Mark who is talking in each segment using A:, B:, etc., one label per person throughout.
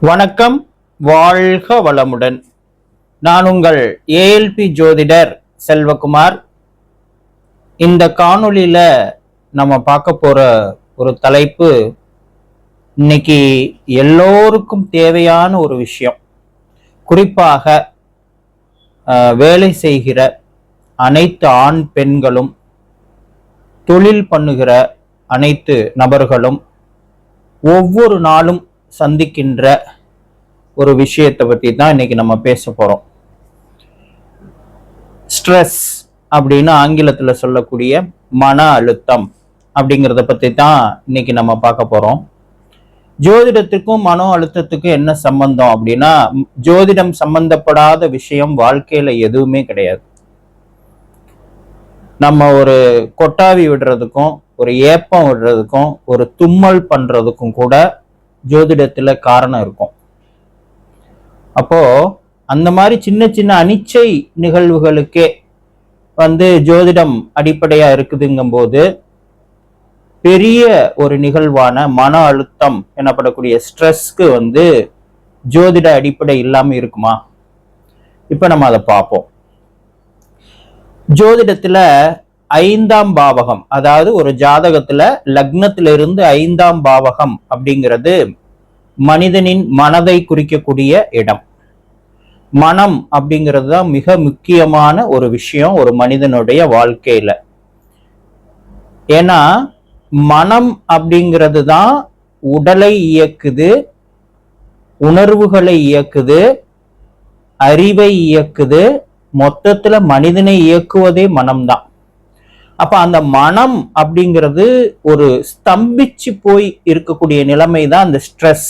A: வணக்கம், வாழ்க வளமுடன். நான் உங்கள் ஏஎல்பி ஜோதிடர் செல்வகுமார். இந்த காணொளியில நம்ம பார்க்க போற ஒரு தலைப்பு இன்னைக்கு எல்லோருக்கும் தேவையான ஒரு விஷயம். குறிப்பாக வேலை செய்கிற அனைத்து ஆண் பெண்களும், தொழில் பண்ணுகிற அனைத்து நபர்களும் ஒவ்வொரு நாளும் சந்திக்கின்ற ஒரு விஷயத்தை பத்தி தான் இன்னைக்கு நம்ம பேச போறோம். ஸ்ட்ரெஸ் அப்படின்னு ஆங்கிலத்துல சொல்லக்கூடிய மன அழுத்தம் அப்படிங்கிறத பத்தி தான் இன்னைக்கு நம்ம பார்க்க போறோம். ஜோதிடத்துக்கும் மன அழுத்தத்துக்கும் என்ன சம்பந்தம் அப்படின்னா, ஜோதிடம் சம்பந்தப்படாத விஷயம் வாழ்க்கையில எதுவுமே கிடையாது. நம்ம ஒரு கொட்டாவி விடுறதுக்கும், ஒரு ஏப்பம் விடுறதுக்கும், ஒரு தும்மல் பண்றதுக்கும் கூட ஜோதிடத்துல காரணம் இருக்கும். அப்போ அந்த மாதிரி சின்ன சின்ன அனிச்சை நிகழ்வுகளுக்கே ஜோதிடம் அடிப்படையா இருக்குதுங்கும் போது, பெரிய ஒரு நிகழ்வான மன அழுத்தம் எனப்படக்கூடிய ஸ்ட்ரெஸ்க்கு ஜோதிட அடிப்படை இல்லாம இருக்குமா? இப்ப நம்ம அதை பார்ப்போம். ஜோதிடத்துல 5ஆம் பாவகம், அதாவது ஒரு ஜாதகத்துல லக்னத்திலிருந்து 5ஆம் பாவகம் அப்படிங்கிறது மனிதனின் மனதை குறிக்கக்கூடிய இடம். மனம் அப்படிங்கிறது தான் மிக முக்கியமான ஒரு விஷயம் ஒரு மனிதனுடைய வாழ்க்கையில. ஏன்னா மனம் அப்படிங்கிறது தான் உடலை இயக்குது, உணர்வுகளை இயக்குது, அறிவை இயக்குது, மொத்தத்துல மனிதனை இயக்குவதே மனம்தான். அப்ப அந்த மனம் அப்படிங்கிறது ஒரு ஸ்தம்பிச்சு போய் இருக்கக்கூடிய நிலைமை தான் அந்த ஸ்ட்ரெஸ்,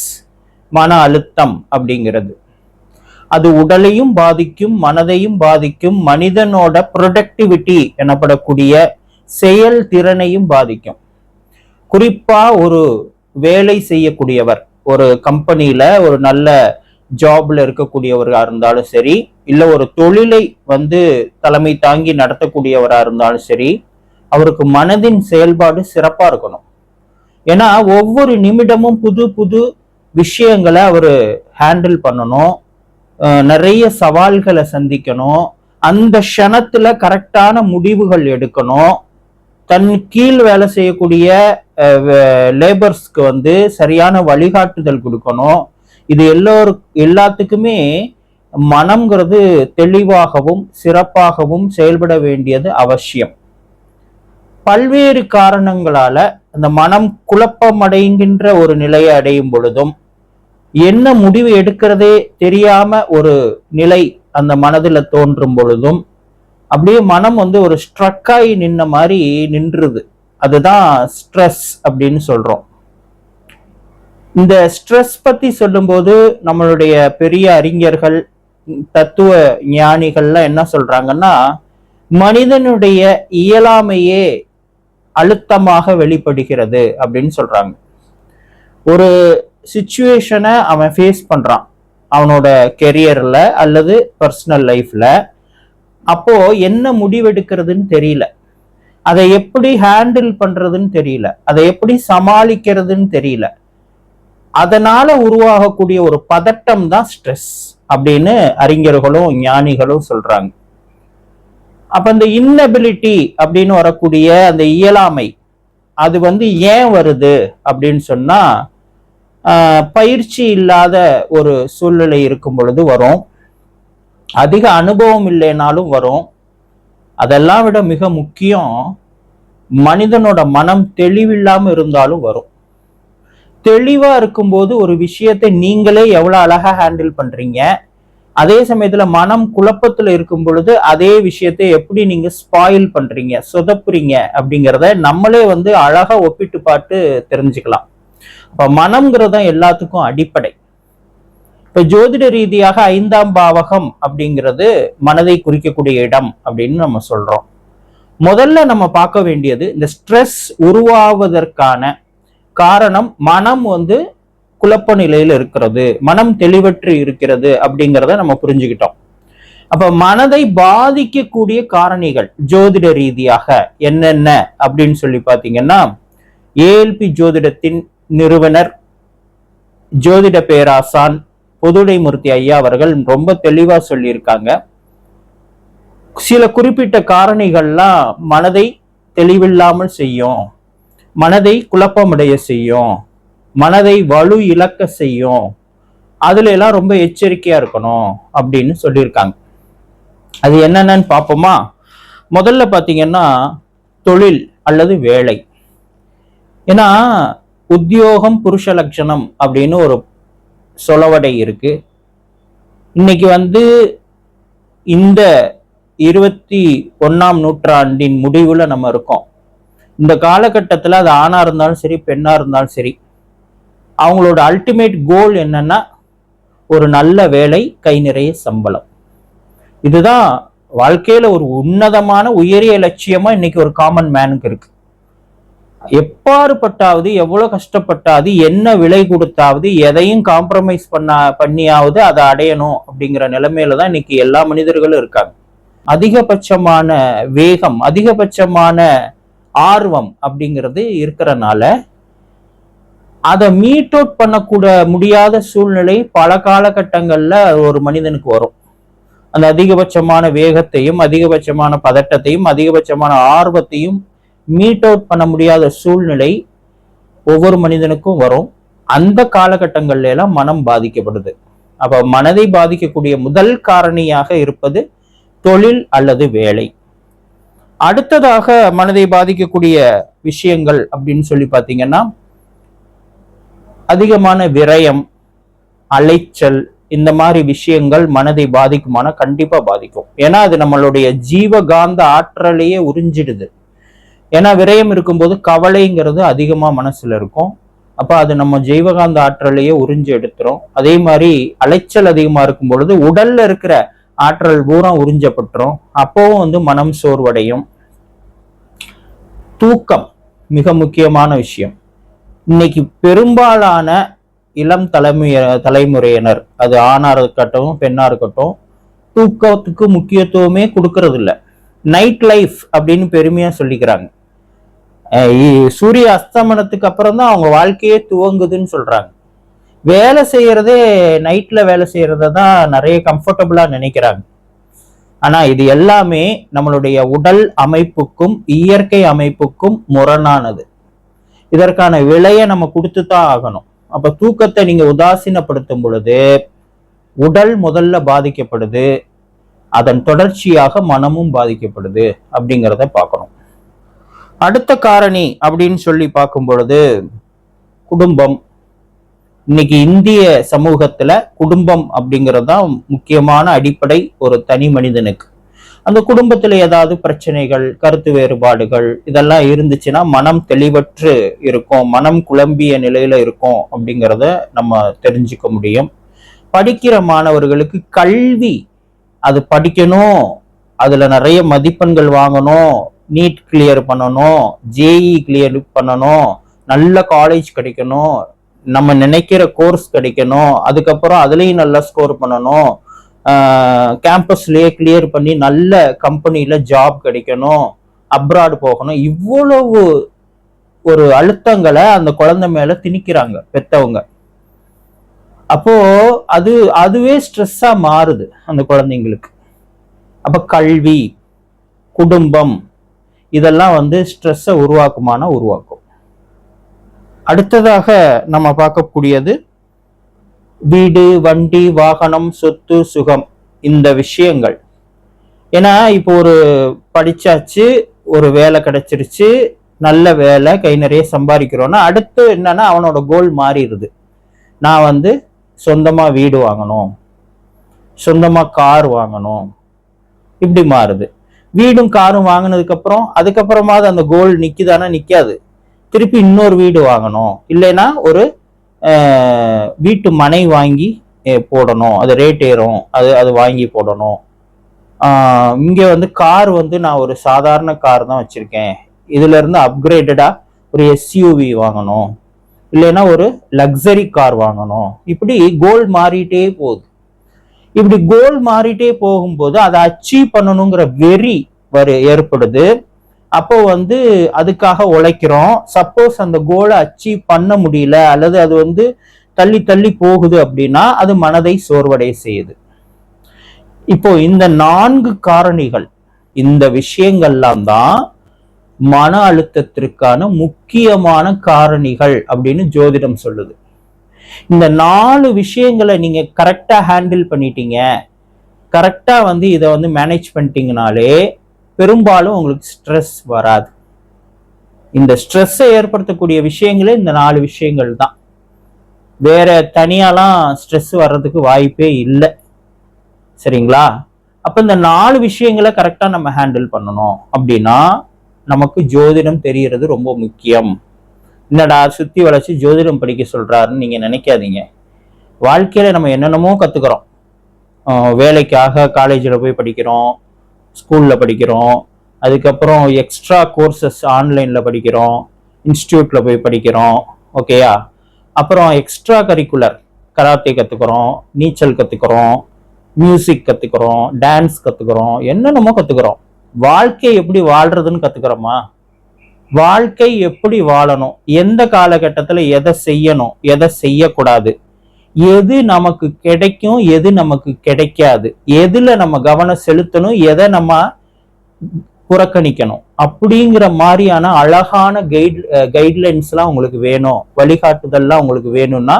A: மன அழுத்தம் அப்படிங்கிறது. அது உடலையும் பாதிக்கும், மனதையும் பாதிக்கும், மனிதனோட ப்ரொடக்டிவிட்டி எனப்படக்கூடிய செயல் திறனையும் பாதிக்கும். குறிப்பா ஒரு வேலை செய்யக்கூடியவர், ஒரு கம்பெனியில ஒரு நல்ல ஜாப்ல இருக்கக்கூடியவராக இருந்தாலும் சரி, இல்ல ஒரு தொழிலை தலைமை தாங்கி நடத்தக்கூடியவராக இருந்தாலும் சரி, அவருக்கு மனதின் செயல்பாடு சிறப்பா இருக்கணும். ஏன்னா ஒவ்வொரு நிமிடமும் புது புது விஷயங்களை அவரு ஹேண்டில் பண்ணணும், நிறைய சவால்களை சந்திக்கணும், அந்த க்ஷணத்துல கரெக்டான முடிவுகள் எடுக்கணும், தன் கீழ் வேலை செய்யக்கூடிய லேபர்ஸ்க்கு சரியான வழிகாட்டுதல் கொடுக்கணும். இது எல்லாத்துக்குமே மனம்ங்கிறது தெளிவாகவும் சிறப்பாகவும் செயல்பட வேண்டியது அவசியம். பல்வேறு காரணங்களால அந்த மனம் குழப்பமடைகின்ற ஒரு நிலையை அடையும் பொழுதும், என்ன முடிவு எடுக்கிறதே தெரியாம ஒரு நிலை அந்த மனதுல தோன்றும் பொழுதும், அப்படியே மனம் ஒரு ஸ்ட்ரக்காகி நின்ன மாதிரி நின்றுது. அதுதான் ஸ்ட்ரெஸ் அப்படின்னு சொல்றோம். இந்த ஸ்ட்ரெஸ் பத்தி சொல்லும்போது நம்மளுடைய பெரிய அறிஞர்கள், தத்துவ ஞானிகள்லாம் என்ன சொல்றாங்கன்னா, மனிதனுடைய இயலாமையே அழுத்தமாக வெளிப்படுகிறது அப்படின்னு சொல்றாங்க. ஒரு சிச்சுவேஷனை அவன் ஃபேஸ் பண்றான் அவனோட கெரியர்ல அல்லது பர்சனல் லைஃப்ல. அப்போ என்ன முடிவெடுக்கிறதுன்னு தெரியல, அதை எப்படி ஹேண்டில் பண்றதுன்னு தெரியல, அதை எப்படி சமாளிக்கிறதுன்னு தெரியல. அதனால உருவாகக்கூடிய ஒரு பதட்டம் தான் ஸ்ட்ரெஸ் அப்படின்னு அறிஞர்களும் ஞானிகளும் சொல்றாங்க. அப்ப இந்த இன்னபிலிட்டி அப்படின்னு வரக்கூடிய அந்த இயலாமை, அது ஏன் வருது அப்படின்னு சொன்னா, பயிற்சி இல்லாத ஒரு சூழ்நிலை இருக்கும் பொழுது வரும், அதிக அனுபவம் இல்லைனாலும் வரும். அதெல்லாம் விட மிக முக்கியம், மனிதனோட மனம் தெளிவில்லாம இருந்தாலும் வரும். தெளிவா இருக்கும்போது ஒரு விஷயத்தை நீங்களே எவ்வளவு அழகா ஹேண்டில் பண்றீங்க, அதே சமயத்துல மனம் குழப்பத்துல இருக்கும் பொழுது அதே விஷயத்தை எப்படி நீங்க ஸ்பாயில் பண்றீங்க, சொதப்புறீங்க அப்படிங்கிறத நம்மளே அழகா ஒப்பிட்டு பார்த்து தெரிஞ்சுக்கலாம். அப்ப மனம்ங்கிறது எல்லாத்துக்கும் அடிப்படை. இப்ப ஜோதிட ரீதியாக 5ஆம் பாவகம் அப்படிங்கிறது மனதை குறிக்கக்கூடிய இடம் அப்படின்னு நம்ம சொல்றோம். முதல்ல நம்ம பார்க்க வேண்டியது, இந்த ஸ்ட்ரெஸ் உருவாவதற்கான காரணம் மனம் குழப்ப நிலையில இருக்கிறது, மனம் தெளிவற்று இருக்கிறது அப்படிங்கிறத நம்ம புரிஞ்சுக்கிட்டோம். அப்ப மனதை பாதிக்கக்கூடிய காரணிகள் ஜோதிட ரீதியாக என்னென்ன அப்படின்னு சொல்லி பாத்தீங்கன்னா, ஏஎல்பி ஜோதிடத்தின் நிறுவனர் ஜோதிட பேராசான் பொதுடைமூர்த்தி ஐயா அவர்கள் ரொம்ப தெளிவா சொல்லியிருக்காங்க. சில குறிப்பிட்ட காரணிகள்லாம் மனதை தெளிவில்லாமல் செய்யும், மனதை குழப்பமடைய செய்யும், மனதை வலு இழக்க செய்யும். அதுல எல்லாம் ரொம்ப எச்சரிக்கையா இருக்கணும் அப்படின்னு சொல்லியிருக்காங்க. அது என்னென்னு பார்ப்போமா? முதல்ல பாத்தீங்கன்னா தொழில் அல்லது வேலை. ஏன்னா உத்தியோகம் புருஷ லட்சணம் அப்படின்னு ஒரு சொலவடை இருக்கு. இன்னைக்கு இந்த 21ஆம் நூற்றாண்டின் முடிவுல நம்ம இருக்கோம். இந்த காலகட்டத்துல அது ஆணா இருந்தாலும் சரி, பெண்ணா இருந்தாலும் சரி, அவங்களோட அல்டிமேட் கோல் என்னன்னா ஒரு நல்ல வேலை, கை நிறைய சம்பளம். இதுதான் வாழ்க்கையில ஒரு உன்னதமான உயரிய லட்சியமா இன்னைக்கு ஒரு காமன் மேனுக்கு இருக்கு. எப்பாறுபட்டாவது, எவ்வளவு கஷ்டப்பட்டாவது, என்ன விலை கொடுத்தாவது, எதையும் காம்ப்ரமைஸ் பண்ணியாவது அதை அடையணும் அப்படிங்கிற நிலைமையில தான் இன்னைக்கு எல்லா மனிதர்களும் இருக்காங்க. அதிகபட்சமான வேகம், அதிகபட்சமான ஆர்வம் அப்படிங்கிறது இருக்கிறனால அதை மீட் அவுட் பண்ணக்கூட முடியாத சூழ்நிலை பல காலகட்டங்கள்ல ஒரு மனிதனுக்கு வரும். அந்த அதிகபட்சமான வேகத்தையும், அதிகபட்சமான பதட்டத்தையும், அதிகபட்சமான ஆர்வத்தையும் மீட் அவுட் பண்ண முடியாத சூழ்நிலை ஒவ்வொரு மனிதனுக்கும் வரும். அந்த காலகட்டங்கள்ல எல்லாம் மனம் பாதிக்கப்படுது. அப்ப மனதை பாதிக்கக்கூடிய முதல் காரணியாக இருப்பது தொழில் அல்லது வேலை. அடுத்ததாக மனதை பாதிக்கக்கூடிய விஷயங்கள் அப்படின்னு சொல்லி பாத்தீங்கன்னா அதிகமான விரயம், அலைச்சல், இந்த மாதிரி விஷயங்கள் மனதை பாதிக்குமானா கண்டிப்பா பாதிக்கும். ஏன்னா அது நம்மளுடைய ஜீவகாந்த ஆற்றலையே உறிஞ்சிடுது. ஏன்னா விரயம் இருக்கும்போது கவலைங்கிறது அதிகமா மனசுல இருக்கும். அப்ப அது நம்ம ஜீவகாந்த ஆற்றலையே உறிஞ்சி எடுத்துரும். அதே மாதிரி அலைச்சல் அதிகமா இருக்கும் பொழுது உடல்ல இருக்கிற ஆற்றல் பூரா உறிஞ்சப்பட்டுரும். அப்பவும் மனம் சோர்வடையும். தூக்கம் மிக முக்கியமான விஷயம். இன்னைக்கு பெரும்பாலான இளம் தலைமுறையினர், அது ஆணா இருக்கட்டும் பெண்ணா இருக்கட்டும், தூக்கத்துக்கு முக்கியத்துவமே கொடுக்கறது இல்லை. நைட் லைஃப் அப்படின்னு பெருமையா சொல்லிக்கிறாங்க. சூரிய அஸ்தமனத்துக்கு அப்புறம் தான் அவங்க வாழ்க்கையே துவங்குதுன்னு சொல்றாங்க. வேலை செய்யறதே நைட்ல வேலை செய்யறத தான் நிறைய கம்ஃபர்டபுளா நினைக்கிறாங்க. ஆனா இது எல்லாமே நம்மளுடைய உடல் அமைப்புக்கும் இயற்கை அமைப்புக்கும் முரணானது. இதற்கான விலையை நம்ம கொடுத்துதான் ஆகணும். அப்ப தூக்கத்தை நீங்க உதாசீனப்படுத்தும் பொழுது உடல் முதல்ல பாதிக்கப்படுது, அதன் தொடர்ச்சியாக மனமும் பாதிக்கப்படுது அப்படிங்கிறத பார்க்கணும். அடுத்த காரணி அப்படின்னு சொல்லி பார்க்கும் பொழுது குடும்பம். இன்னைக்கு இந்திய சமூகத்துல குடும்பம் அப்படிங்கறதுதான் முக்கியமான அடிப்படை ஒரு தனி மனிதனுக்கு. அந்த குடும்பத்துல ஏதாவது பிரச்சனைகள், கருத்து வேறுபாடுகள் இதெல்லாம் இருந்துச்சுன்னா மனம் தெளிவற்று இருக்கும், மனம் குழம்பிய நிலையில இருக்கும் அப்படிங்கிறத நம்ம தெரிஞ்சுக்க முடியும். படிக்கிற மாணவர்களுக்கு கல்வி, அது படிக்கணும், அதுல நிறைய மதிப்பெண்கள் வாங்கணும், நீட் கிளியர் பண்ணணும், ஜேஇ கிளியர் பண்ணணும், நல்ல காலேஜ் கிடைக்கணும், நம்ம நினைக்கிற கோர்ஸ் கிடைக்கணும், அதுக்கப்புறம் அதுலயும் நல்லா ஸ்கோர் பண்ணணும், கேம்பஸ்லயே கிளியர் பண்ணி நல்ல கம்பெனில ஜாப் கிடைக்கணும், அப்ராட் போகணும், இவ்வளவு ஒரு அழுத்தங்களை அந்த குழந்தை மேல திணிக்கிறாங்க பெத்தவங்க. அப்போ அதுவே ஸ்ட்ரெஸ்ஸா மாறுது அந்த குழந்தைங்களுக்கு. அப்ப கல்வி, குடும்பம் இதெல்லாம் ஸ்ட்ரெஸ்ஸை உருவாக்கும். அடுத்ததாக நம்ம பார்க்கக்கூடியது வீடு, வண்டி, வாகனம், சொத்து, சுகம், இந்த விஷயங்கள். ஏன்னா இப்போ ஒரு படிச்சாச்சு, ஒரு வேலை கிடைச்சிருச்சு, நல்ல வேலை, கை நிறைய சம்பாதிக்கிறோம்னா அடுத்து என்னன்னா அவனோட கோல் மாறிடுது. நான் சொந்தமா வீடு வாங்கணும், சொந்தமா கார் வாங்கணும், இப்படி மாறுது. வீடும் காரும் வாங்கினதுக்கு அப்புறம் அதுக்கப்புறமாவது அந்த கோல் நிக்குதானா? நிக்காது. திருப்பி இன்னொரு வீடு வாங்கணும், இல்லைன்னா ஒரு வீட்டு மனை வாங்கி போடணும், அது ரேட் ஏறும், அது வாங்கி போடணும். இங்க கார் நான் ஒரு சாதாரண கார் தான் வச்சிருக்கேன், இதுல இருந்து அப்கிரேடடா ஒரு எஸ்யூவி வாங்கணும், இல்லைன்னா ஒரு லக்ஸரி கார் வாங்கணும். இப்படி கோல் மாறிட்டே போகுது. இப்படி கோல் மாறிட்டே போகும்போது அதை அச்சீவ் பண்ணணுங்கிற வெறி ஏற்படுது. அப்போ அதுக்காக உழைக்கிறோம். சப்போஸ் அந்த கோலை அச்சீவ் பண்ண முடியல, அல்லது அது தள்ளி தள்ளி போகுது அப்படின்னா அது மனதை சோர்வடைய செய்யுது. இப்போ இந்த 4 காரணிகள், இந்த விஷயங்கள்லாம் தான் மன அழுத்தத்திற்கான முக்கியமான காரணிகள் அப்படின்னு ஜோதிடம் சொல்லுது. இந்த 4 விஷயங்களை நீங்க கரெக்டா ஹேண்டில் பண்ணிட்டீங்க, கரெக்டா இதை மேனேஜ் பண்ணிட்டீங்கனாலே பெரும்பாலும் உங்களுக்கு ஸ்ட்ரெஸ் வராது. இந்த ஸ்ட்ரெஸ்ஸை ஏற்படுத்தக்கூடிய விஷயங்களே இந்த 4 விஷயங்கள் தான். வேற தனியாலாம் ஸ்ட்ரெஸ் வர்றதுக்கு வாய்ப்பே இல்லை. சரிங்களா? அப்ப இந்த 4 விஷயங்களை கரெக்டா நம்ம ஹேண்டில் பண்ணணும் அப்படின்னா நமக்கு ஜோதிடம் தெரியறது ரொம்ப முக்கியம். என்னடா சுத்தி வளைச்சு ஜோதிடம் படிக்க சொல்றாருன்னு நீங்க நினைக்காதீங்க. வாழ்க்கையில நம்ம என்னென்னமோ கத்துக்கிறோம். வேலைக்காக காலேஜில் போய் படிக்கிறோம், ஸ்கூல்ல படிக்கிறோம், அதுக்கப்புறம் எக்ஸ்ட்ரா கோர்சஸ் ஆன்லைன்ல படிக்கிறோம், இன்ஸ்டியூட்ல போய் படிக்கிறோம். ஓகேயா? அப்புறம் எக்ஸ்ட்ரா கரிக்குலர் கராத்தே கத்துக்கிறோம், நீச்சல் கத்துக்கிறோம், மியூசிக் கத்துக்கிறோம், டான்ஸ் கத்துக்கிறோம், என்னென்னமோ கத்துக்கிறோம். வாழ்க்கை எப்படி வாழ்றதுன்னு கத்துக்கிறோமா? வாழ்க்கை எப்படி வாழணும், எந்த காலகட்டத்துல எதை செய்யணும், எதை செய்யக்கூடாது, எது நமக்கு கிடைக்கும், எது நமக்கு கிடைக்காது, எதுல நம்ம கவனம் செலுத்தணும், எதை நம்ம புறக்கணிக்கணும், அப்படிங்கிற மாதிரியான அழகான கைட்லைன்ஸ் எல்லாம் உங்களுக்கு வேணும், வழிகாட்டுதல்லாம் உங்களுக்கு வேணும்னா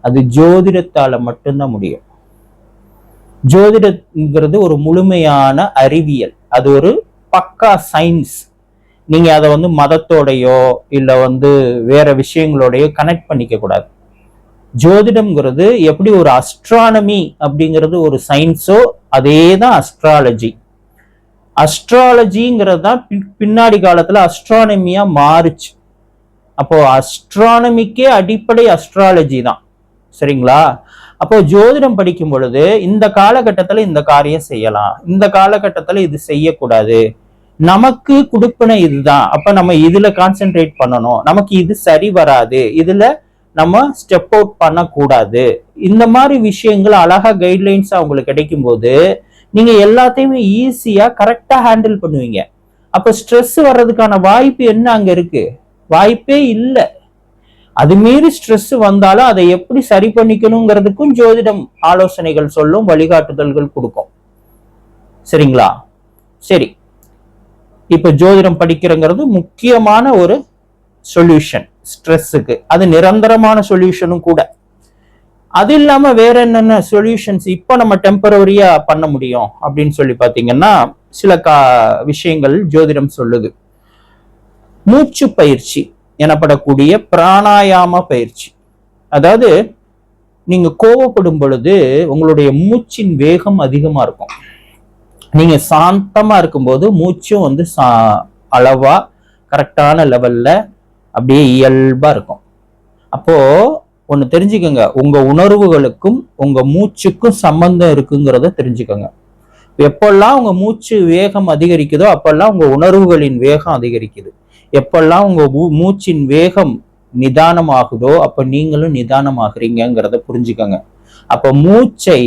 A: அது ஜோதிடத்தால மட்டும்தான் முடியும். ஜோதிடம்ங்கிறது ஒரு முழுமையான அறிவியல், அது ஒரு பக்கா சயின்ஸ். நீங்க அதை மதத்தோடையோ இல்ல வேற விஷயங்களோடையோ கனெக்ட் பண்ணிக்க கூடாது. ஜோதிடம்ங்கிறது எப்படி ஒரு அஸ்ட்ரானமி அப்படிங்கிறது ஒரு சயின்ஸோ அதே தான் அஸ்ட்ராலஜி. அஸ்ட்ராலஜிங்கிறது தான் பின்னாடி காலத்துல அஸ்ட்ரானமியா மாறுச்சு. அப்போ அஸ்ட்ரானமிக்கே அடிப்படை அஸ்ட்ராலஜி தான். சரிங்களா? அப்போ ஜோதிடம் படிக்கும் பொழுது இந்த காலகட்டத்துல இந்த காரியம் செய்யலாம், இந்த காலகட்டத்துல இது செய்யக்கூடாது, நமக்கு கொடுப்பின இதுதான், அப்ப நம்ம இதுல கான்சென்ட்ரேட் பண்ணணும், நமக்கு இது சரி வராது, இதுல நம்ம ஸ்டெப் அவுட் பண்ணக்கூடாது, இந்த மாதிரி விஷயங்கள் அழகா கைட்லைன்ஸ் அவங்களுக்கு கிடைக்கும் போது நீங்க எல்லாத்தையுமே ஈஸியா கரெக்டா ஹேண்டில் பண்ணுவீங்க. அப்ப ஸ்ட்ரெஸ் வர்றதுக்கான வாய்ப்பு என்ன அங்க இருக்கு? வாய்ப்பே இல்லை. அது மீறி ஸ்ட்ரெஸ் வந்தாலும் அதை எப்படி சரி பண்ணிக்கணுங்கிறதுக்கும் ஜோதிடம் ஆலோசனைகள் சொல்லும், வழிகாட்டுதல்கள் கொடுக்கும். சரிங்களா? சரி, இப்ப ஜோதிடம் படிக்கிறங்கிறது முக்கியமான ஒரு சொல்யூஷன் ஸ்ட்ரெஸ்ஸுக்கு. அது நிரந்தரமான சொல்யூஷனும் கூட. அது இல்லாம வேற என்னென்ன சொல்யூஷன்ஸ் இப்ப நம்ம டெம்பரவரியா பண்ண முடியும் அப்படின்னு சொல்லி பாத்தீங்கன்னா சில விஷயங்கள் ஜோதிடம் சொல்லுது. மூச்சு பயிற்சி எனப்படக்கூடிய பிராணாயாம பயிற்சி. அதாவது நீங்க கோவப்படும் பொழுது உங்களுடைய மூச்சின் வேகம் அதிகமா இருக்கும். நீங்க சாந்தமா இருக்கும்போது மூச்சும் அளவா கரெக்டான லெவல்ல அப்படியே இயல்பா இருக்கும். அப்போ ஒண்ணு தெரிஞ்சுக்கோங்க, உங்க உணர்வுகளுக்கும் உங்க மூச்சுக்கும் சம்பந்தம் இருக்குங்கிறத தெரிஞ்சுக்கோங்க. எப்பெல்லாம் உங்க மூச்சு வேகம் அதிகரிக்குதோ அப்பெல்லாம் உங்க உணர்வுகளின் வேகம் அதிகரிக்குது. எப்பெல்லாம் உங்க மூச்சின் வேகம் நிதானமாகுதோ அப்ப நீங்களும் நிதானமாகறீங்கிறத புரிஞ்சுக்கோங்க. அப்ப மூச்சை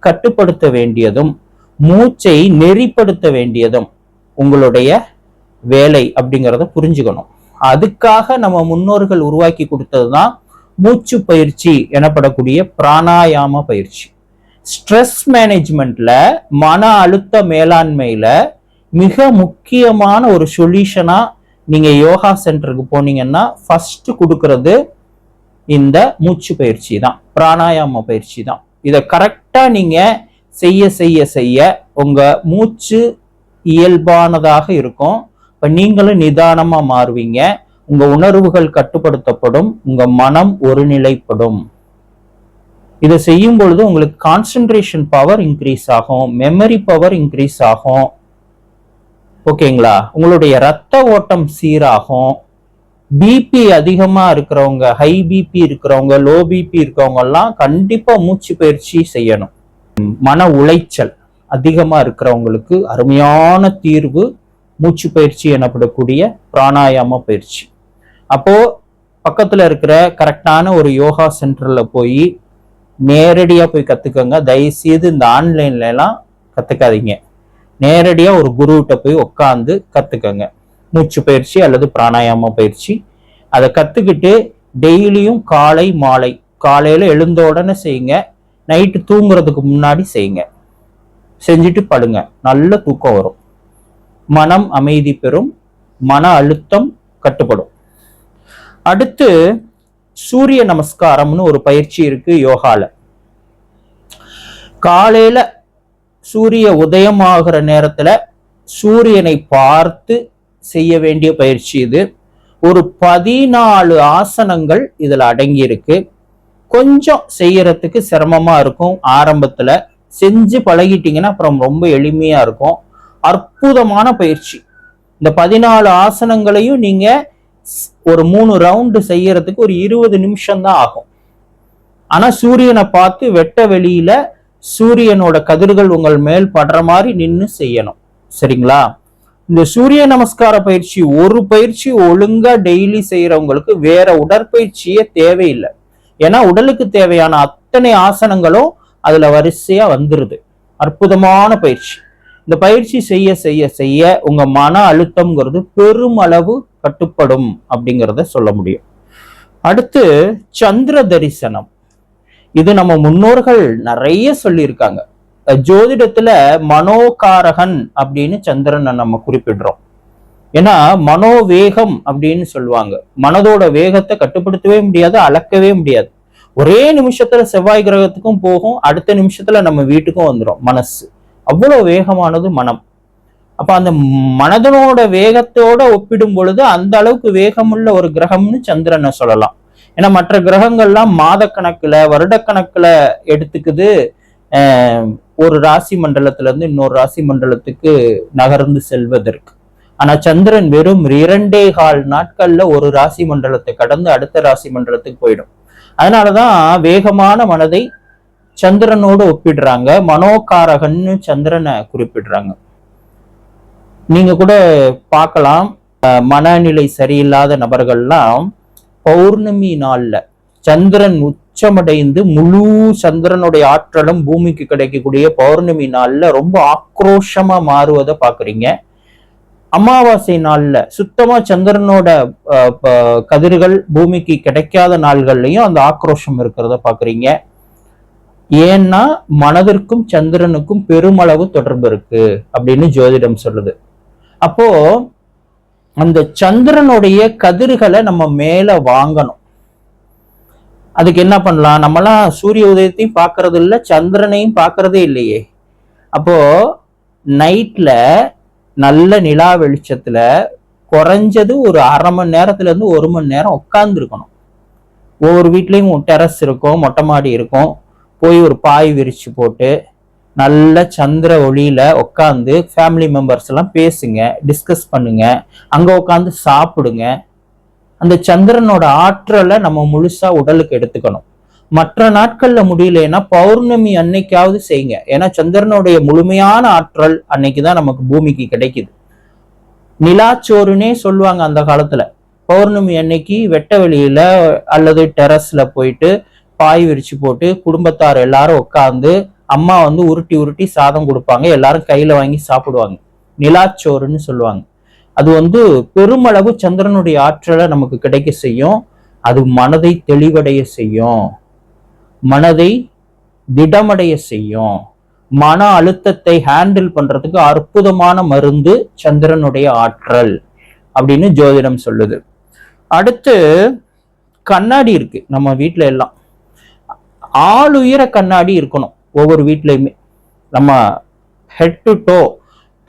A: கட்டுப்படுத்த வேண்டியதும் மூச்சை நெறிப்படுத்த வேண்டியதும் உங்களுடைய வேலை அப்படிங்கிறத புரிஞ்சுக்கணும். அதுக்காக நம்ம முன்னோர்கள் உருவாக்கி கொடுத்ததுதான் மூச்சு பயிற்சி எனப்படக்கூடிய பிராணாயாம பயிற்சி. ஸ்ட்ரெஸ் மேனேஜ்மெண்ட்ல, மன அழுத்த மேலாண்மையில மிக முக்கியமான ஒரு சொல்யூஷனா நீங்க யோகா சென்டருக்கு போனீங்கன்னா ஃபர்ஸ்ட் கொடுக்கறது இந்த மூச்சு பயிற்சி தான், பிராணாயாம பயிற்சி தான். இதை கரெக்டா நீங்க செய்ய செய்ய செய்ய உங்க மூச்சு இயல்பானதாக இருக்கும். இப்ப நீங்களும் நிதானமா மாறுவீங்க, உங்க உணர்வுகள் கட்டுப்படுத்தப்படும், உங்க மனம் ஒருநிலைப்படும். இதை செய்யும் பொழுது உங்களுக்கு கான்சென்ட்ரேஷன் பவர் இன்க்ரீஸ் ஆகும், மெமரி பவர் இன்க்ரீஸ் ஆகும். ஓகேங்களா? உங்களுடைய ரத்த ஓட்டம் சீராகும். பிபி அதிகமா இருக்கிறவங்க, ஹை பிபி இருக்கிறவங்க, லோ பிபி இருக்கிறவங்க எல்லாம் கண்டிப்பா மூச்சு பயிற்சி செய்யணும். மன உளைச்சல் அதிகமா இருக்கிறவங்களுக்கு அருமையான தீர்வு மூச்சு பயிற்சி எனப்படக்கூடிய பிராணாயாம பயிற்சி. அப்போ பக்கத்துல இருக்கிற கரெக்டான ஒரு யோகா சென்டர்ல போய் நேரடியா போய் கத்துக்கோங்க. தயவுசெய்து இந்த ஆன்லைன்ல எல்லாம் கத்துக்காதீங்க. நேரடியா ஒரு குருகிட்ட போய் உட்காந்து கத்துக்கங்க மூச்சு பயிற்சி அல்லது பிராணாயாம பயிற்சி. அதை கத்துக்கிட்டு டெய்லியும் காலை மாலை காலையில எழுந்த உடனே செய்யுங்க, நைட்டு தூங்குறதுக்கு முன்னாடி செய்யுங்க. செஞ்சுட்டு படுங்க, நல்ல தூக்கம் வரும், மனம் அமைதி பெறும், மன அழுத்தம் கட்டுப்படும். அடுத்து சூரிய நமஸ்காரம்னு ஒரு பயிற்சி இருக்கு யோகால. காலையில சூரிய உதயமாகிற நேரத்துல சூரியனை பார்த்து செய்ய வேண்டிய பயிற்சி இது. ஒரு 14 ஆசனங்கள் இதுல அடங்கி இருக்கு. கொஞ்சம் செய்யறதுக்கு சிரமமா இருக்கும் ஆரம்பத்துல, செஞ்சு பழகிட்டீங்கன்னா அப்புறம் ரொம்ப எளிமையா இருக்கும். அற்புதமான பயிற்சி. இந்த 14 ஆசனங்களையும் நீங்க ஒரு 3 ரவுண்டு செய்யறதுக்கு ஒரு 20 நிமிஷம் தான் ஆகும். ஆனா சூரியனை பார்த்து வெட்ட வெளியில சூரியனோட கதிர்கள் உங்கள் மேல் படுற மாதிரி நின்று செய்யணும். சரிங்களா? இந்த சூரிய நமஸ்கார பயிற்சி ஒரு பயிற்சி ஒழுங்கா டெய்லி செய்யறவங்களுக்கு வேற உடற்பயிற்சியே தேவையில்லை. ஏன்னா உடலுக்கு தேவையான அத்தனை ஆசனங்களும் அதுல வரிசையா வந்துருது. அற்புதமான பயிற்சி. இந்த பயிற்சி செய்ய செய்ய செய்ய உங்க மன அழுத்தம்ங்கிறது பெருமளவு கட்டுப்படும் அப்படிங்கிறத சொல்ல முடியும். அடுத்து சந்திர தரிசனம். இது நம்ம முன்னோர்கள் நிறைய சொல்லியிருக்காங்க. ஜோதிடத்துல மனோகாரகன் அப்படின்னு சந்திரனை நம்ம குறிப்பிடுறோம். ஏன்னா மனோவேகம் அப்படின்னு சொல்லுவாங்க. மனதோட வேகத்தை கட்டுப்படுத்தவே முடியாது, அளக்கவே முடியாது. ஒரே நிமிஷத்துல செவ்வாய் கிரகத்துக்கும் போகும், அடுத்த நிமிஷத்துல நம்ம வீட்டுக்கும் வந்துடும் மனசு. அவ்வளவு வேகமானது மனம். அப்ப அந்த மனதனோட வேகத்தோட ஒப்பிடும் பொழுது அந்த அளவுக்கு வேகமுள்ள ஒரு கிரகம்னு சந்திரனை சொல்லலாம். ஏன்னா மற்ற கிரகங்கள்லாம் மாத கணக்குல வருடக்கணக்குல எடுத்துக்குது ஒரு ராசி மண்டலத்துல இருந்து இன்னொரு ராசி மண்டலத்துக்கு நகர்ந்து செல்வதற்கு. ஆனா சந்திரன் வெறும் 2.25 நாட்கள்ல ஒரு ராசி மண்டலத்தை கடந்து அடுத்த ராசி மண்டலத்துக்கு போயிடும். அதனாலதான் வேகமான மனதை சந்திரனோடு ஒப்பிடுறாங்க. மனோகாரகன்னு சந்திரனை குறிப்பிடுறாங்க. நீங்க கூட பார்க்கலாம், மனநிலை சரியில்லாத நபர்கள்லாம் பௌர்ணமி நாள்ல சந்திரன் உச்சமடைந்து முழு சந்திரனுடைய ஆற்றலும் பூமிக்கு கிடைக்கக்கூடிய பௌர்ணமி நாள்ல ரொம்ப ஆக்ரோஷமா மாறுவதை பாக்குறீங்க. அமாவாசை நாள்ல சுத்தமா சந்திரனோட கதிர்கள் பூமிக்கு கிடைக்காத நாள்கள்லயும் அந்த ஆக்ரோஷம் இருக்கிறத பாக்குறீங்க. ஏன்னா மனதிற்கும் சந்திரனுக்கும் பெருமளவு தொடர்பு இருக்கு அப்படின்னு ஜோதிடம் சொல்லுது. அப்போ அந்த சந்திரனுடைய கதிர்களை நம்ம மேல வாங்கணும். அதுக்கு என்ன பண்ணலாம்? நம்மலாம் சூரிய உதயத்தையும் பார்க்கறது இல்லை, சந்திரனையும் பார்க்கறதே இல்லையே. அப்போ நைட்ல நல்ல நிலா வெளிச்சத்துல குறைஞ்சது ஒரு 1/2 மணி நேரத்துல இருந்து 1 மணி நேரம் உட்கார்ந்து இருக்கணும். ஒவ்வொரு வீட்லயும் டெரஸ் இருக்கும், மொட்டை மாடி இருக்கும். போய் ஒரு பாய் விரிச்சு போட்டு நல்ல சந்திர ஒளியில உட்காந்து ஃபேமிலி மெம்பர்ஸ் எல்லாம் பேசுங்க, டிஸ்கஸ் பண்ணுங்க, அங்க உட்காந்து சாப்பிடுங்க. அந்த சந்திரனோட ஆற்றலை நம்ம முழுசா உடலுக்கு எடுத்துக்கணும். மற்ற நாட்கள்ல முடியலன்னா பௌர்ணமி அன்னைக்காவது செய்யுங்க. ஏன்னா சந்திரனுடைய முழுமையான ஆற்றல் அன்னைக்குதான் நமக்கு பூமிக்கு கிடைக்குது. நிலாச்சோறுனே சொல்லுவாங்க அந்த காலத்துல. பௌர்ணமி அன்னைக்கு வெட்ட வெளியில அல்லது டெரஸ்ல போயிட்டு பாய் விரிச்சு போட்டு குடும்பத்தார் எல்லாரும் உட்காந்து அம்மா உருட்டி உருட்டி சாதம் கொடுப்பாங்க, எல்லாரும் கையில வாங்கி சாப்பிடுவாங்க. நிலாச்சோறுன்னு சொல்லுவாங்க. அது பெருமளவு சந்திரனுடைய ஆற்றலை நமக்கு கிடைக்க செய்யும். அது மனதை தெளிவடைய செய்யும், மனதை திடமடைய செய்யும். மன அழுத்தத்தை ஹேண்டில் பண்றதுக்கு அற்புதமான மருந்து சந்திரனுடைய ஆற்றல் அப்படின்னு ஜோதிடம் சொல்லுது. அடுத்து கண்ணாடி இருக்கு நம்ம வீட்டுல எல்லாம். ஆளுயர கண்ணாடி இருக்கணும் ஒவ்வொரு வீட்லயுமே. நம்ம ஹெட் டு டோ,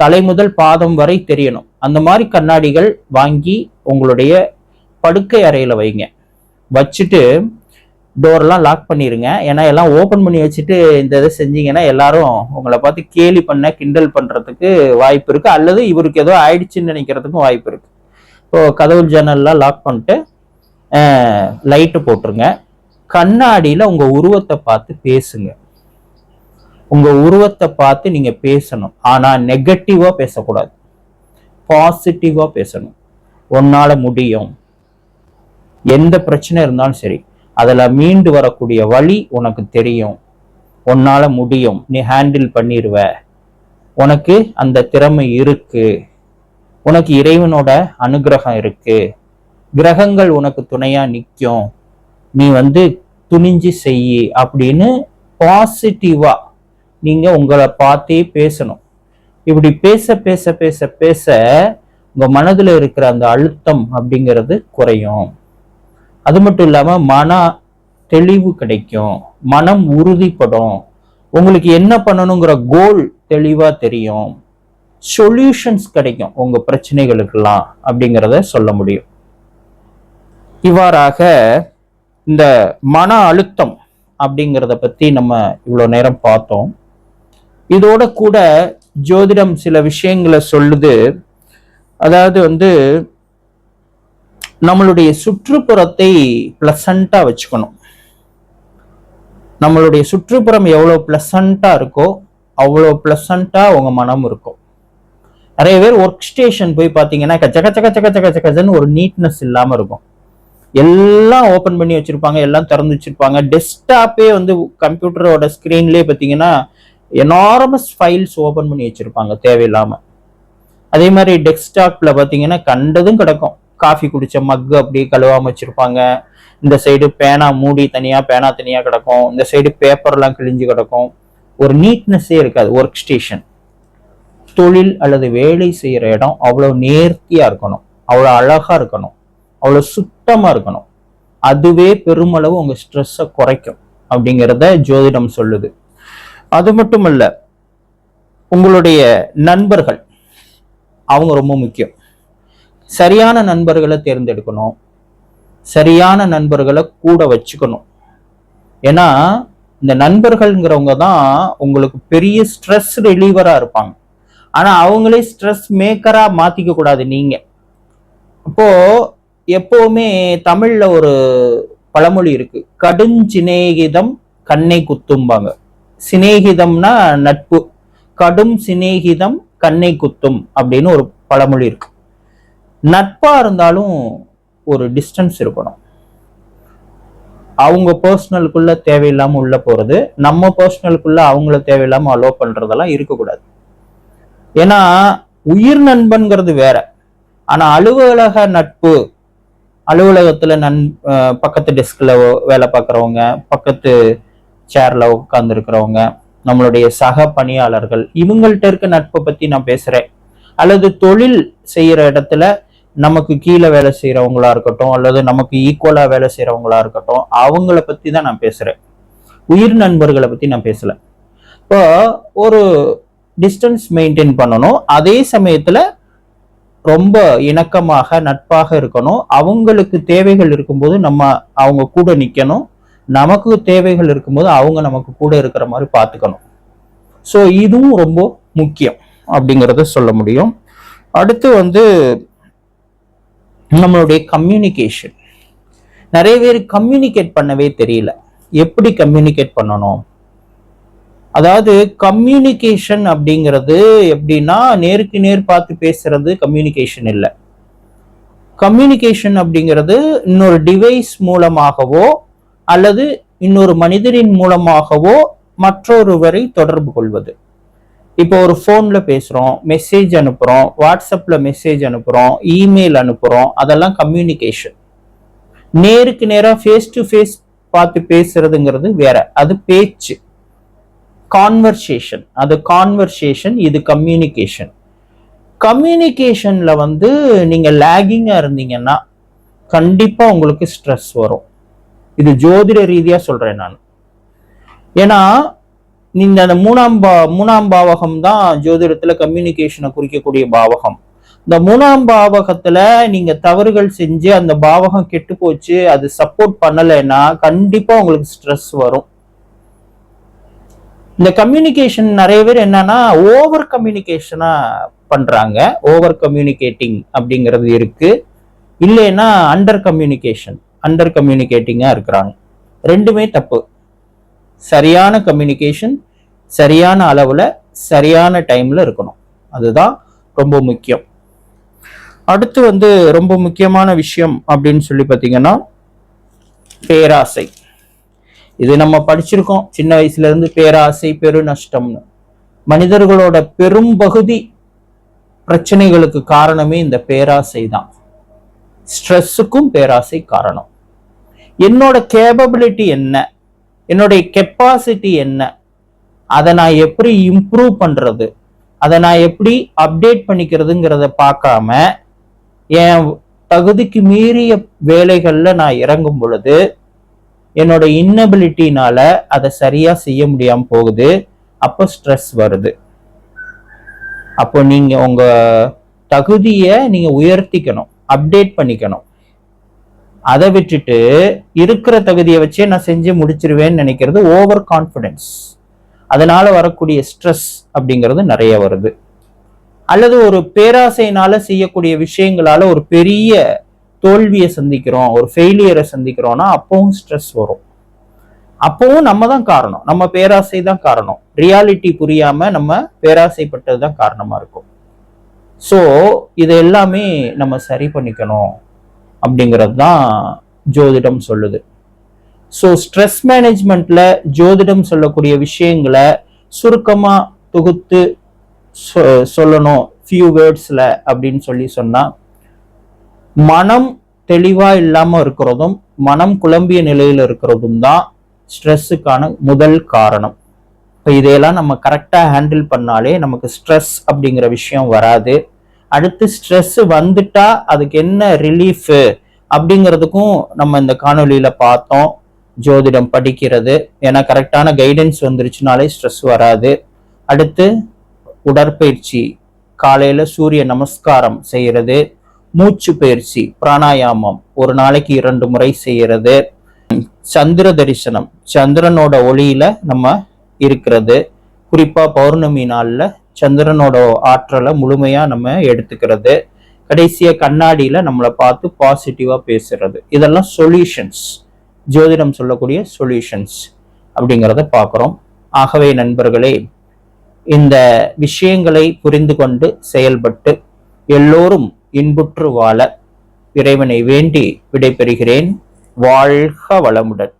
A: தலை முதல் பாதம் வரை தெரியணும். அந்த மாதிரி கண்ணாடிகள் வாங்கி உங்களுடைய படுக்கை அறையில வைங்க. வச்சுட்டு டோர்லாம் லாக் பண்ணிருங்க. ஏன்னா எல்லாம் ஓபன் பண்ணி வச்சுட்டு இந்த இதை செஞ்சீங்கன்னா எல்லாரும் உங்களை பார்த்து கேலி பண்ண கிண்டல் பண்றதுக்கு வாய்ப்பு இருக்கு, அல்லது இவருக்கு ஏதோ ஆயிடுச்சுன்னு நினைக்கிறதுக்கும் வாய்ப்பு இருக்கு. இப்போ கதவு ஜன்னல்லாம் லாக் பண்ணிட்டு லைட்டு போட்டுருங்க. கண்ணாடியில உங்க உருவத்தை பார்த்து பேசுங்க. உங்க உருவத்தை பார்த்து நீங்க பேசணும். ஆனா நெகட்டிவா பேசக்கூடாது, பாசிட்டிவா பேசணும். உன்னால முடியும், எந்த பிரச்சனை இருந்தாலும் சரி அதுல மீண்டு வரக்கூடிய வழி உனக்கு தெரியும், உன்னால முடியும், நீ ஹேண்டில் பண்ணிடுவ, உனக்கு அந்த திறமை இருக்கு, உனக்கு இறைவனோட அனுகிரகம் இருக்கு, கிரகங்கள் உனக்கு துணையா நிற்கும், நீ துணிஞ்சு செய்யி அப்படின்னு பாசிட்டிவா நீங்க உங்களை பார்த்தே பேசணும். இப்படி பேச பேச பேச பேச உங்க மனதுல இருக்கிற அந்த அழுத்தம் அப்படிங்கிறது குறையும். அது மட்டும் இல்லாம மன தெளிவு கிடைக்கும், மனம் உறுதிப்படும், உங்களுக்கு என்ன பண்ணணுங்கிற கோல் தெளிவா தெரியும், சொல்யூஷன்ஸ் கிடைக்கும் உங்க பிரச்சனைகளுக்கெல்லாம் அப்படிங்கிறத சொல்ல முடியும். இவ்வாறாக இந்த மன அழுத்தம் அப்படிங்கிறத பத்தி நம்ம இவ்வளவு நேரம் பார்த்தோம். இதோட கூட ஜோதிடம் சில விஷயங்களை சொல்லுது. அதாவது நம்மளுடைய சுற்றுப்புறத்தை பிளசண்டா வச்சுக்கணும். நம்மளுடைய சுற்றுப்புறம் எவ்வளவு பிளசண்டா இருக்கோ அவ்வளோ பிளசண்டா உங்க மனம் இருக்கும். நிறைய பேர் ஒர்க் ஸ்டேஷன் போய் பார்த்தீங்கன்னா கச்ச கச்ச கச்ச கச்ச கச்ச கச்சன்னு ஒரு நீட்னஸ் இல்லாம இருக்கும். எல்லாம் ஓப்பன் பண்ணி வச்சிருப்பாங்க, எல்லாம் திறந்து வச்சிருப்பாங்க. டெஸ்க்டாப்பே கம்ப்யூட்டரோட ஸ்கிரீன்லேயே பார்த்தீங்கன்னா எனார்மஸ் ஃபைல்ஸ் ஓப்பன் பண்ணி வச்சிருப்பாங்க தேவையில்லாம. அதே மாதிரி டெஸ்க்டாப்ல பார்த்தீங்கன்னா கண்டதும் கிடக்கும். காஃபி குடிச்ச மக்கு அப்படியே கழுவாம வச்சிருப்பாங்க. இந்த சைடு பேனா மூடி தனியா, பேனா தனியா கிடக்கும். இந்த சைடு பேப்பர்லாம் கிழிஞ்சு கிடக்கும். ஒரு நீட்னஸே இருக்காது. ஒர்க் ஸ்டேஷன், தொழில் அல்லது வேலை செய்யற இடம் அவ்வளவு நேர்த்தியா இருக்கணும், அவ்வளவு அழகா இருக்கணும், அவ்வளவு சுத்தமா இருக்கணும். அதுவே பெருமளவு உங்க ஸ்ட்ரெஸ்ஸை குறைக்கும் அப்படிங்கிறத ஜோதிடம் சொல்லுது. அது மட்டும் இல்ல, உங்களுடைய நண்பர்கள் அவங்க ரொம்ப முக்கியம். சரியான நண்பர்களை தேர்ந்தெடுக்கணும், சரியான நண்பர்களை கூட வச்சுக்கணும். ஏன்னா இந்த நண்பர்கள்ங்கிறவங்க தான் உங்களுக்கு பெரிய ஸ்ட்ரெஸ் ரிலீவரா இருப்பாங்க. ஆனா அவங்களே ஸ்ட்ரெஸ் மேக்கரா மாத்திக்க கூடாது நீங்க. அப்போ எப்பவுமே தமிழ்ல ஒரு பழமொழி இருக்கு, கடுஞ்சிநேகிதம் கண்ணை குத்தும்பாங்க. சிநேகிதம்னா நட்பு, கடும் சிநேகிதம் கண்ணை குத்தும் அப்படின்னு ஒரு பழமொழி இருக்கு. நட்பா இருந்தாலும் ஒரு டிஸ்டன்ஸ் இருக்கணும். அவங்க பர்சனலுக்குள்ள தேவையில்லாம உள்ள போறது, நம்ம பர்சனலுக்குள்ள அவங்கள தேவையில்லாம அலோ பண்றதெல்லாம் இருக்கக்கூடாது. ஏன்னா உயிர் நண்பன்கிறது வேற. ஆனா அலுவலக நட்பு, அலுவலகத்துல பக்கத்து டெஸ்க்ல வேலை பார்க்கறவங்க, பக்கத்து சேர்ல உட்கார்ந்து இருக்கிறவங்க, நம்மளுடைய சக பணியாளர்கள், இவங்கள்ட்ட இருக்க நட்பை பத்தி நான் பேசுறேன். அல்லது தொழில் செய்யற இடத்துல நமக்கு கீழே வேலை செய்யறவங்களா இருக்கட்டும், அல்லது நமக்கு ஈக்குவலா வேலை செய்யறவங்களா இருக்கட்டும், அவங்கள பத்தி தான் நான் பேசுறேன். உயிர் நண்பர்களை பத்தி நான் பேசல. இப்போ ஒரு டிஸ்டன்ஸ் மெயின்டைன் பண்ணணும், அதே சமயத்துல ரொம்ப இணக்கமாக நட்பாக இருக்கணும். அவங்களுக்கு தேவைகள் இருக்கும்போது நம்ம அவங்க கூட நிக்கணும், நமக்கு தேவைகள் இருக்கும்போது அவங்க நமக்கு கூட இருக்கிற மாதிரி பார்த்துக்கணும். ஸோ இதுவும் ரொம்ப முக்கியம் அப்படிங்கிறத சொல்ல முடியும். அடுத்து நம்மளுடைய கம்யூனிகேஷன். நிறைய பேர் கம்யூனிகேட் பண்ணவே தெரியல. எப்படி கம்யூனிகேட் பண்ணணும்? அதாவது கம்யூனிகேஷன் அப்படிங்கிறது எப்படின்னா, நேருக்கு நேர் பார்த்து பேசுறது கம்யூனிகேஷன் இல்லை. கம்யூனிகேஷன் அப்படிங்கிறது இன்னொரு டிவைஸ் மூலமாகவோ அல்லது இன்னொரு மனிதரின் மூலமாகவோ மற்றொருவரை தொடர்பு கொள்வது. இப்போ ஒரு போன்ல பேசுறோம், மெசேஜ் அனுப்புறோம், வாட்ஸ்அப்ல மெசேஜ் அனுப்புறோம், இமெயில் அனுப்புறோம், அதெல்லாம் கம்யூனிகேஷன். நேருக்கு நேரா ஃபேஸ் டு ஃபேஸ் பார்த்து பேசுறதுங்கிறது வேற, அது பேச்சு, கான்வர்சேஷன். அது கான்வர்சேஷன், இது கம்யூனிகேஷன். கம்யூனிகேஷன்ல நீங்க லேகிங்கா இருந்தீங்கன்னா கண்டிப்பா உங்களுக்கு ஸ்ட்ரெஸ் வரும். இது ஜோதிட ரீதியா சொல்றேன் நான். ஏன்னா நீங்க அந்த மூணாம் பாவகம் தான் ஜோதிடத்துல கம்யூனிகேஷனை குறிக்கக்கூடிய பாவகம். இந்த மூணாம் பாவகத்துல நீங்க தவறுகள் செஞ்சு அந்த பாவகம் கெட்டு போச்சு, அது சப்போர்ட் பண்ணலைன்னா கண்டிப்பா உங்களுக்கு ஸ்ட்ரெஸ் வரும். இந்த கம்யூனிகேஷன் நிறைய பேர் என்னன்னா ஓவர் கம்யூனிகேஷனா பண்றாங்க. ஓவர் கம்யூனிகேட்டிங் அப்படிங்கிறது இருக்கு, இல்லைன்னா அண்டர் கம்யூனிகேட்டிங்கா இருக்கிறாங்க. ரெண்டுமே தப்பு. சரியான கம்யூனிகேஷன் சரியான அளவுல சரியான டைம்ல இருக்கணும், அதுதான் ரொம்ப முக்கியம். அடுத்து ரொம்ப முக்கியமான விஷயம் அப்படின்னு சொல்லி பார்த்தீங்கன்னா பேராசை. இது நம்ம படிச்சிருக்கோம் சின்ன வயசுல இருந்து, பேராசை பெரு நஷ்டம்னு. மனிதர்களோட பெரும் பகுதி பிரச்சனைகளுக்கு காரணமே இந்த பேராசை தான். ஸ்ட்ரெஸ்ஸுக்கும் பேராசை காரணம். என்னோட கேப்பபிலிட்டி என்ன, என்னுடைய கெப்பாசிட்டி என்ன, அதை நான் எப்படி இம்ப்ரூவ் பண்றது, அதை நான் எப்படி அப்டேட் பண்ணிக்கிறதுங்கிறத பார்க்காம என் தகுதிக்கு மீறிய வேலைகள்ல நான் இறங்கும் பொழுது என்னோட இன்னபிலிட்டினால அதை சரியா செய்ய முடியாம போகுது. அப்போ ஸ்ட்ரெஸ் வருது. அப்போ நீங்க உங்க தகுதியை நீங்க உயர்த்திக்கணும், அப்டேட் பண்ணிக்கணும். அதை விட்டுட்டு இருக்கிற தகுதியை வச்சே நான் செஞ்சு முடிச்சிருவேன்னு நினைக்கிறது ஓவர் கான்ஃபிடன்ஸ். அதனால வரக்கூடிய ஸ்ட்ரெஸ் அப்படிங்கிறது நிறைய வருது. அல்லது ஒரு பேராசையினால செய்யக்கூடிய விஷயங்களால ஒரு பெரிய தோல்வியை சந்திக்கிறோம், ஒரு ஃபெயிலியரை சந்திக்கிறோம்னா அப்பவும் ஸ்ட்ரெஸ் வரும். அப்பவும் நம்ம தான் காரணம், நம்ம பேராசை தான் காரணம். ரியாலிட்டி புரியாம நம்ம பேராசைப்பட்டது தான் காரணமா இருக்கும். ஸோ இது எல்லாமே நம்ம சரி பண்ணிக்கணும் அப்படிங்கிறது தான் ஜோதிடம் சொல்லுது. ஸோ ஸ்ட்ரெஸ் மேனேஜ்மெண்ட்ல ஜோதிடம் சொல்லக்கூடிய விஷயங்களை சுருக்கமா தொகுத்து சொல்லணும் ஃபியூ வேர்ட்ஸ்ல அப்படின்னு சொன்னா, மனம் தெளிவா இல்லாம இருக்கிறதும் மனம் குழம்பிய நிலையில இருக்கிறதும் தான் ஸ்ட்ரெஸ்ஸுக்கான முதல் காரணம். இப்போ இதையெல்லாம் நம்ம கரெக்டா ஹேண்டில் பண்ணாலே நமக்கு ஸ்ட்ரெஸ் அப்படிங்கிற விஷயம் வராது. அடுத்து ஸ்ட்ரெஸ் வந்துட்டா அதுக்கு என்ன ரிலீஃப் அப்படிங்கிறதுக்கும் நம்ம இந்த காணொலியில பார்த்தோம். ஜோதிடம் படிக்கிறது, ஏன்னா கரெக்டான கைடன்ஸ் வந்துருச்சுனாலே ஸ்ட்ரெஸ் வராது. அடுத்து உடற்பயிற்சி, காலையில சூரிய நமஸ்காரம் செய்யறது, மூச்சு பயிற்சி பிராணாயாமம் ஒரு நாளைக்கு 2 முறை செய்யறது, சந்திர தரிசனம், சந்திரனோட ஒளியில நம்ம இருக்கிறது, குறிப்பா பௌர்ணமி நாள்ல சந்திரனோட ஆற்றலை முழுமையா நம்ம எடுத்துக்கிறது, கடைசியா கண்ணாடியில நம்மளை பார்த்து பாசிட்டிவா பேசுறது, இதெல்லாம் சொல்யூஷன்ஸ், ஜோதிடம் சொல்லக்கூடிய சொல்யூஷன்ஸ் அப்படிங்கிறத பார்க்குறோம். ஆகவே நண்பர்களே, இந்த விஷயங்களை புரிந்து கொண்டு செயல்பட்டு எல்லோரும் இன்புற்று வாழ இறைவனை வேண்டி விடைபெறுகிறேன். வாழ்க வளமுடன்.